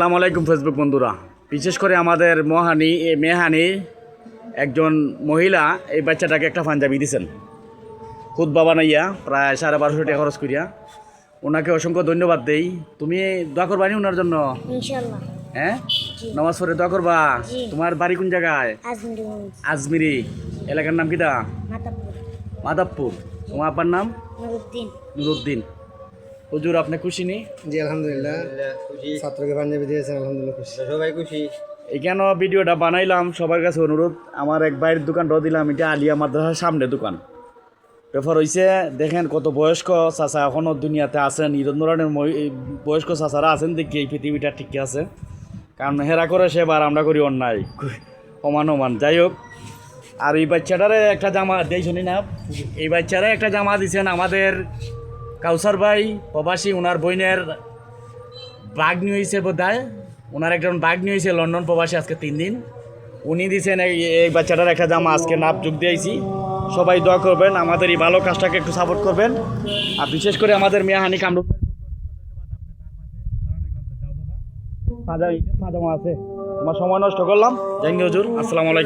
আসসালামু আলাইকুম ফেসবুক বন্ধুরা, বিশেষ করে আমাদের মেহানি একজন মহিলা এই বাচ্চাটাকে একটা পাঞ্জাবি দিয়েছেন খুদ বাবা নাইয়া প্রায় 1250 টাকা খরচ করিয়া। ওনাকে অসংখ্য ধন্যবাদ দেই। তুমি দোয়া করবানি ওনার জন্য? ইনশাআল্লাহ। হ্যাঁ, জি। নামাজ পড়ে দোয়া করবা। জি। তোমার বাড়ি কোন জায়গায়? আজমিরগঞ্জ, আজমিরি। এলাকার নাম কিটা? মাতাপুর। মাদাবপুর। তোমার আব্বার নাম? নুরুদ্দিন। নুরুদ্দিন। হুজুর, আপনি খুশি নি? জি আলহামদুলিল্লাহ, ছাত্রকে পাঞ্জাবি দিয়েছেন, আলহামদুলিল্লাহ খুশি, সবাই খুশি। এখানে ভিডিওটা বানাইলাম সবার কাছে অনুরোধ, আমার এক ভাইয়ের দোকানটাও দিলাম, এটা আলিয়া মাদ্রাসার সামনে দোকান। ব্যাপার হয়েছে, দেখেন কত বয়স্ক চাচা এখনও দুনিয়াতে আছেন, ঈদ ধরনের বয়স্ক চাচারা আছেন দেখি এই পৃথিবীটা ঠিক আছে। কারণ হেরা করে সেবার আমরা করি অন্যায়, সমান। যাই হোক, আর এই বাচ্চাটারে একটা জামা দেই শুনি না, এই বাচ্চারা একটা জামা দিয়েছেন আমাদের কাউসার ভাই প্রবাসী, ওনার বইনের বাঘ নিয়ে হয়েছে বোধহয়, ওনার একজন বাঘ নিয়ে হয়েছে লন্ডন প্রবাসী, আজকে 3 দিন। উনি দিয়েছেন এই বাচ্চাটার একটা জামা, আজকে নাপ যোগ দিয়েছি। সবাই দোয়া করবেন, আমাদের এই ভালো কাজটাকে একটু সাপোর্ট করবেন, আর বিশেষ করে আমাদের মেহানি কামরূপ পাজামা আছে। তোমার সময় নষ্ট করলাম, জানি হুজুর। আসসালামু আলাইকুম।